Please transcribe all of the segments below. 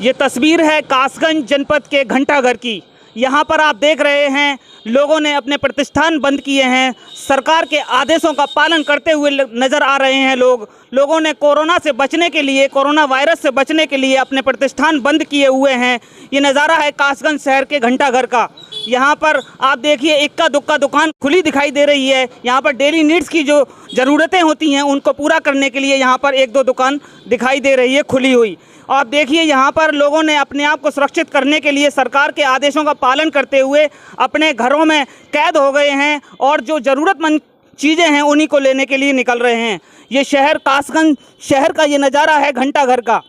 ये तस्वीर है कासगंज जनपद के घंटाघर की। यहाँ पर आप देख रहे हैं लोगों ने अपने प्रतिष्ठान बंद किए हैं। सरकार के आदेशों का पालन करते हुए नज़र आ रहे हैं लोगों ने कोरोना से बचने के लिए, कोरोना वायरस से बचने के लिए अपने प्रतिष्ठान बंद किए हुए हैं। ये नज़ारा है कासगंज शहर के घंटाघर का। यहाँ पर आप देखिए इक्का दुक्का दुकान खुली दिखाई दे रही है। यहाँ पर डेली नीड्स की जो ज़रूरतें होती हैं उनको पूरा करने के लिए यहाँ पर एक दो दुकान दिखाई दे रही है खुली हुई। आप देखिए यहाँ पर लोगों ने अपने आप को सुरक्षित करने के लिए सरकार के आदेशों का पालन करते हुए अपने घरों में कैद हो गए हैं और जो ज़रूरतमंद चीज़ें हैं उन्हीं को लेने के लिए निकल रहे हैं। ये शहर कासगंज शहर का ये नज़ारा है घंटाघर का।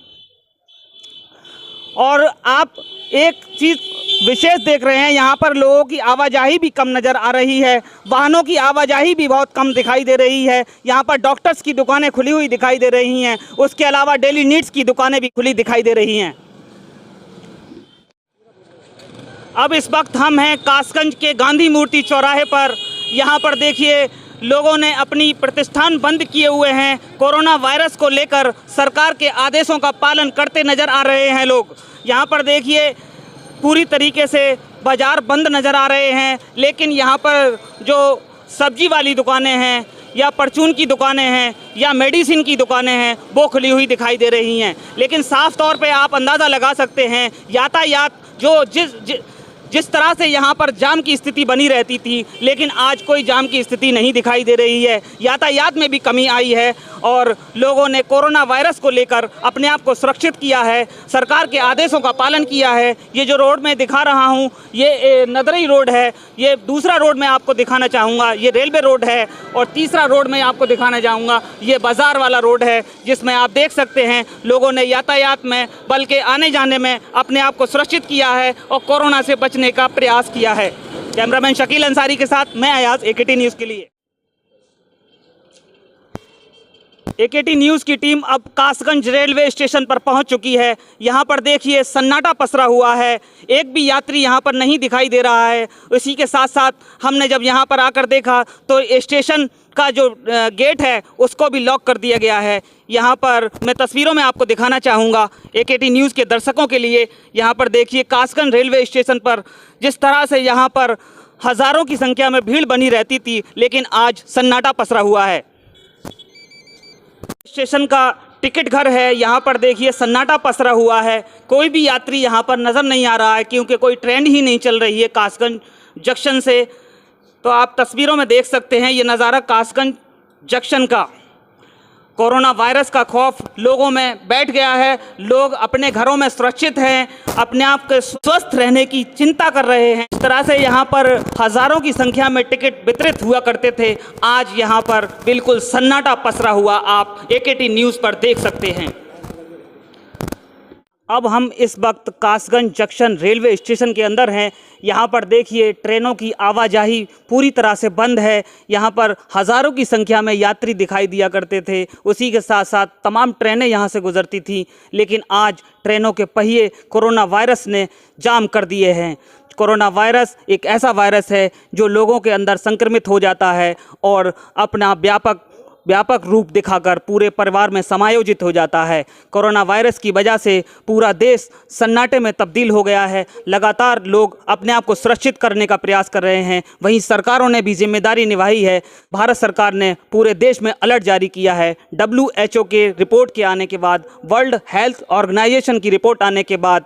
और आप एक चीज़ विशेष देख रहे हैं, यहाँ पर लोगों की आवाजाही भी कम नज़र आ रही है, वाहनों की आवाजाही भी बहुत कम दिखाई दे रही है। यहाँ पर डॉक्टर्स की दुकानें खुली हुई दिखाई दे रही हैं, उसके अलावा डेली नीड्स की दुकानें भी खुली दिखाई दे रही हैं। अब इस वक्त हम हैं कासगंज के गांधी मूर्ति चौराहे पर। यहाँ पर देखिए लोगों ने अपनी प्रतिष्ठान बंद किए हुए हैं। कोरोना वायरस को लेकर सरकार के आदेशों का पालन करते नज़र आ रहे हैं लोग। यहाँ पर देखिए पूरी तरीके से बाज़ार बंद नज़र आ रहे हैं, लेकिन यहाँ पर जो सब्जी वाली दुकानें हैं या परचून की दुकानें हैं या मेडिसिन की दुकानें हैं वो खुली हुई दिखाई दे रही हैं। लेकिन साफ़ तौर पे आप अंदाज़ा लगा सकते हैं यातायात जो जिस तरह से यहाँ पर जाम की स्थिति बनी रहती थी, लेकिन आज कोई जाम की स्थिति नहीं दिखाई दे रही है। यातायात में भी कमी आई है और लोगों ने कोरोना वायरस को लेकर अपने आप को सुरक्षित किया है, सरकार के आदेशों का पालन किया है। ये जो रोड मैं दिखा रहा हूँ ये नदरई रोड है। ये दूसरा रोड मैं आपको दिखाना चाहूँगा, ये रेलवे रोड है। और तीसरा रोड मैं आपको दिखाना चाहूँगा, ये बाज़ार वाला रोड है, जिसमें आप देख सकते हैं लोगों ने यातायात में बल्कि आने जाने में अपने आप को सुरक्षित किया है और कोरोना से बचने का प्रयास किया है। कैमरामैन शकील अंसारी के साथ मैं अयाज, एकेटी न्यूज़ के लिए। एकेटी न्यूज़ की टीम अब कासगंज रेलवे स्टेशन पर पहुंच चुकी है। यहां पर देखिए सन्नाटा पसरा हुआ है, एक भी यात्री यहां पर नहीं दिखाई दे रहा है। इसी के साथ साथ हमने जब यहां पर आकर देखा तो स्टेशन का जो गेट है उसको भी लॉक कर दिया गया है। यहाँ पर मैं तस्वीरों में आपको दिखाना चाहूँगा एकेटी न्यूज़ के दर्शकों के लिए। यहाँ पर देखिए कासगंज रेलवे स्टेशन पर जिस तरह से यहाँ पर हज़ारों की संख्या में भीड़ बनी रहती थी, लेकिन आज सन्नाटा पसरा हुआ है। स्टेशन का टिकट घर है, यहाँ पर देखिए सन्नाटा पसरा हुआ है। कोई भी यात्री यहाँ पर नज़र नहीं आ रहा है क्योंकि कोई ट्रेन ही नहीं चल रही है कासगंज जंक्शन से। तो आप तस्वीरों में देख सकते हैं ये नज़ारा कासगंज जंक्शन का। कोरोना वायरस का खौफ लोगों में बैठ गया है, लोग अपने घरों में सुरक्षित हैं, अपने आप के स्वस्थ रहने की चिंता कर रहे हैं। इस तरह से यहाँ पर हज़ारों की संख्या में टिकट वितरित हुआ करते थे, आज यहाँ पर बिल्कुल सन्नाटा पसरा हुआ आप एकेटी न्यूज़ पर देख सकते हैं। अब हम इस वक्त कासगंज जंक्शन रेलवे स्टेशन के अंदर हैं। यहाँ पर देखिए ट्रेनों की आवाजाही पूरी तरह से बंद है। यहाँ पर हज़ारों की संख्या में यात्री दिखाई दिया करते थे, उसी के साथ साथ तमाम ट्रेनें यहाँ से गुजरती थी, लेकिन आज ट्रेनों के पहिए कोरोना वायरस ने जाम कर दिए हैं। कोरोना वायरस एक ऐसा वायरस है जो लोगों के अंदर संक्रमित हो जाता है और अपना व्यापक रूप दिखाकर पूरे परिवार में समायोजित हो जाता है। कोरोना वायरस की वजह से पूरा देश सन्नाटे में तब्दील हो गया है। लगातार लोग अपने आप को सुरक्षित करने का प्रयास कर रहे हैं, वहीं सरकारों ने भी जिम्मेदारी निभाई है। भारत सरकार ने पूरे देश में अलर्ट जारी किया है। WHO के रिपोर्ट के आने के बाद, वर्ल्ड हेल्थ ऑर्गेनाइजेशन की रिपोर्ट आने के बाद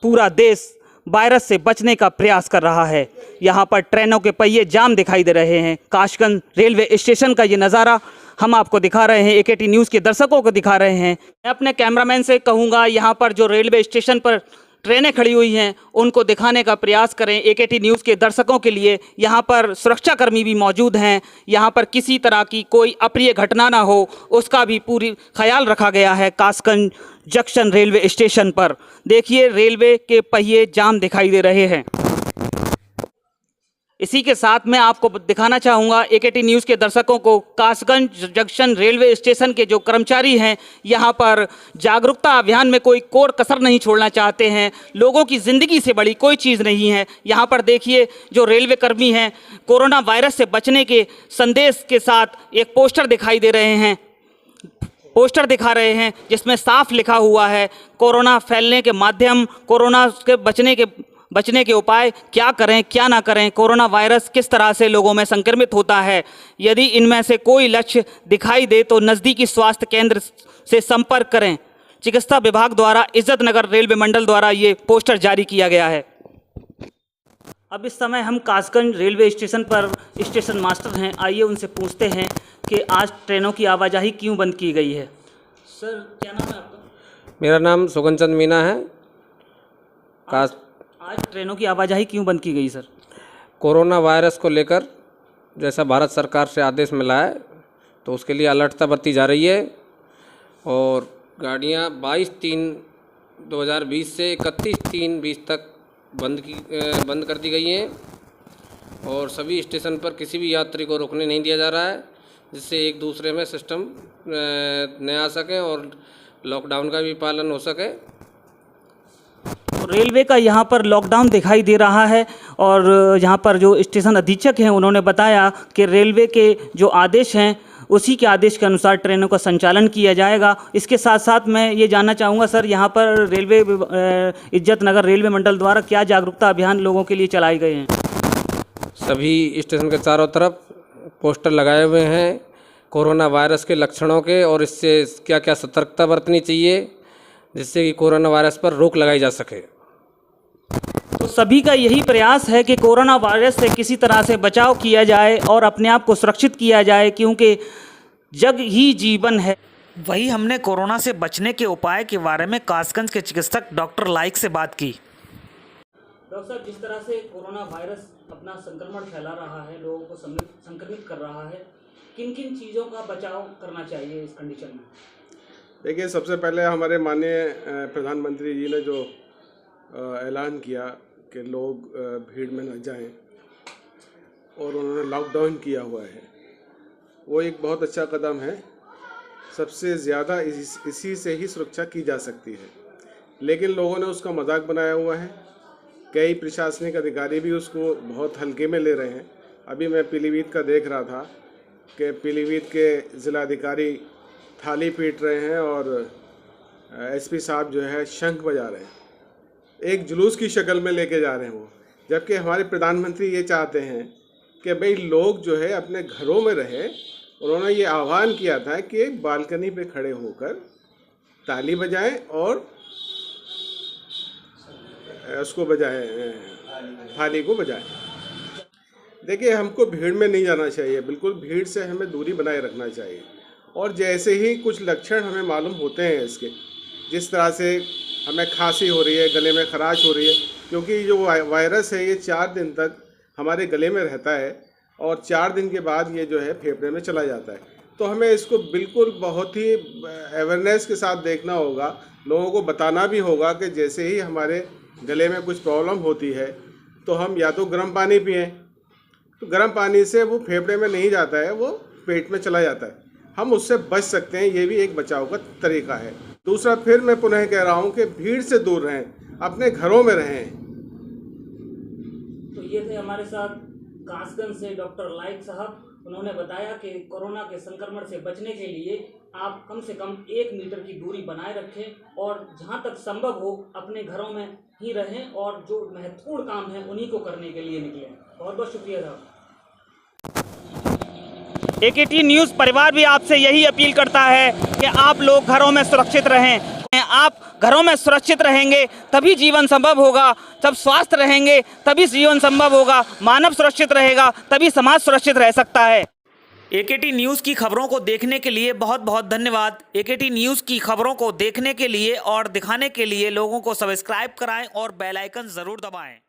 पूरा देश वायरस से बचने का प्रयास कर रहा है। यहाँ पर ट्रेनों के पहिए जाम दिखाई दे रहे हैं। कासगंज रेलवे स्टेशन का ये नज़ारा हम आपको दिखा रहे हैं, एकेटी न्यूज़ के दर्शकों को दिखा रहे हैं। मैं अपने कैमरामैन से कहूँगा यहाँ पर जो रेलवे स्टेशन पर ट्रेनें खड़ी हुई हैं उनको दिखाने का प्रयास करें एकेटी न्यूज़ के दर्शकों के लिए। यहाँ पर सुरक्षाकर्मी भी मौजूद हैं, यहाँ पर किसी तरह की कोई अप्रिय घटना ना हो उसका भी पूरी ख्याल रखा गया है। कासगंज जंक्शन रेलवे स्टेशन पर देखिए रेलवे के पहिए जाम दिखाई दे रहे हैं। इसी के साथ मैं आपको दिखाना चाहूँगा एकेटी न्यूज़ के दर्शकों को कासगंज जंक्शन रेलवे स्टेशन के जो कर्मचारी हैं यहाँ पर जागरूकता अभियान में कोई कोर कसर नहीं छोड़ना चाहते हैं। लोगों की ज़िंदगी से बड़ी कोई चीज़ नहीं है। यहाँ पर देखिए जो रेलवे कर्मी हैं कोरोना वायरस से बचने के संदेश के साथ एक पोस्टर दिखाई दे रहे हैं, पोस्टर दिखा रहे हैं जिसमें साफ लिखा हुआ है कोरोना फैलने के माध्यम, कोरोना के बचने के उपाय, क्या करें क्या ना करें, कोरोना वायरस किस तरह से लोगों में संक्रमित होता है। यदि इनमें से कोई लक्ष्य दिखाई दे तो नज़दीकी स्वास्थ्य केंद्र से संपर्क करें। चिकित्सा विभाग द्वारा इज्जत नगर रेलवे मंडल द्वारा ये पोस्टर जारी किया गया है। अब इस समय हम कासगंज रेलवे स्टेशन पर स्टेशन मास्टर हैं, आइए उनसे पूछते हैं कि आज ट्रेनों की आवाजाही क्यों बंद की गई है। सर क्या नाम है आपका? मेरा नाम सुगन चंद मीना है। आज ट्रेनों की आवाजाही क्यों बंद की गई सर? कोरोना वायरस को लेकर जैसा भारत सरकार से आदेश मिला है तो उसके लिए अलर्टता बरती जा रही है और गाड़ियां 22/3/2020 से 31/3/20 तक बंद कर दी गई हैं और सभी स्टेशन पर किसी भी यात्री को रुकने नहीं दिया जा रहा है, जिससे एक दूसरे में सिस्टम न आ सके और लॉकडाउन का भी पालन हो सके। रेलवे का यहाँ पर लॉकडाउन दिखाई दे रहा है और यहाँ पर जो स्टेशन अधीक्षक हैं उन्होंने बताया कि रेलवे के जो आदेश हैं उसी के आदेश के अनुसार ट्रेनों का संचालन किया जाएगा। इसके साथ साथ मैं ये जानना चाहूँगा सर, यहाँ पर रेलवे इज्जत नगर रेलवे मंडल द्वारा क्या जागरूकता अभियान लोगों के लिए चलाए गए हैं? सभी स्टेशन के चारों तरफ पोस्टर लगाए हुए हैं कोरोना वायरस के लक्षणों के और इससे क्या क्या सतर्कता बरतनी चाहिए जिससे कि कोरोना वायरस पर रोक लगाई जा सके। तो सभी का यही प्रयास है कि कोरोना वायरस से किसी तरह से बचाव किया जाए और अपने आप को सुरक्षित किया जाए, क्योंकि जग ही जीवन है। वही हमने कोरोना से बचने के उपाय के बारे में कासगंज के चिकित्सक डॉक्टर लाइक से बात की। डॉक्टर साहब, जिस तरह से कोरोना वायरस अपना संक्रमण फैला रहा है, लोगों को संक्रमित कर रहा है, किन किन चीज़ों का बचाव करना चाहिए इस कंडीशन में? देखिए, सबसे पहले हमारे माननीय प्रधानमंत्री जी ने जो ऐलान किया कि लोग भीड़ में न जाएं और उन्होंने लॉकडाउन किया हुआ है, वो एक बहुत अच्छा कदम है। सबसे ज़्यादा इसी से ही सुरक्षा की जा सकती है, लेकिन लोगों ने उसका मजाक बनाया हुआ है। कई प्रशासनिक अधिकारी भी उसको बहुत हल्के में ले रहे हैं। अभी मैं पीलीभीत का देख रहा था कि पीलीभीत के ज़िलाधिकारी थाली पीट रहे हैं और एसपी साहब जो है शंख बजा रहे हैं, एक जुलूस की शक्ल में लेके जा रहे हैं वो। जबकि हमारे प्रधानमंत्री ये चाहते हैं कि भाई लोग जो है अपने घरों में रहे। उन्होंने ये आह्वान किया था कि एक बालकनी पे खड़े होकर ताली बजाएं और उसको बजाएं, थाली को बजाएं। देखिए, हमको भीड़ में नहीं जाना चाहिए, बिल्कुल भीड़ से हमें दूरी बनाए रखना चाहिए। और जैसे ही कुछ लक्षण हमें मालूम होते हैं इसके, जिस तरह से हमें खांसी हो रही है, गले में खराश हो रही है, क्योंकि जो वायरस है ये 4 दिन तक हमारे गले में रहता है और 4 दिन के बाद ये जो है फेफड़े में चला जाता है। तो हमें इसको बिल्कुल बहुत ही अवेयरनेस के साथ देखना होगा, लोगों को बताना भी होगा कि जैसे ही हमारे गले में कुछ प्रॉब्लम होती है तो हम या तो गर्म पानी पिएँ, तो गर्म पानी से वो फेफड़े में नहीं जाता है, वो पेट में चला जाता है, हम उससे बच सकते हैं। ये भी एक बचाव का तरीका है। दूसरा, फिर मैं पुनः कह रहा हूँ कि भीड़ से दूर रहें, अपने घरों में रहें। तो ये थे हमारे साथ कासगंज से डॉक्टर लाइक साहब। उन्होंने बताया कि कोरोना के संक्रमण से बचने के लिए आप कम से कम 1 मीटर की दूरी बनाए रखें और जहाँ तक संभव हो अपने घरों में ही रहें और जो महत्वपूर्ण काम है उन्हीं को करने के लिए निकलें। बहुत बहुत शुक्रिया साहब। एकेटी न्यूज़ परिवार भी आपसे यही अपील करता है कि आप लोग घरों में सुरक्षित रहें। आप घरों में सुरक्षित रहेंगे तभी जीवन संभव होगा, जब स्वस्थ रहेंगे तभी जीवन संभव होगा, मानव सुरक्षित रहेगा तभी समाज सुरक्षित रह सकता है। एकेटी न्यूज़ की खबरों को देखने के लिए बहुत बहुत धन्यवाद। एकेटी न्यूज़ की खबरों को देखने के लिए और दिखाने के लिए लोगों को सब्सक्राइब कराएं और बेल आइकन ज़रूर दबाएं।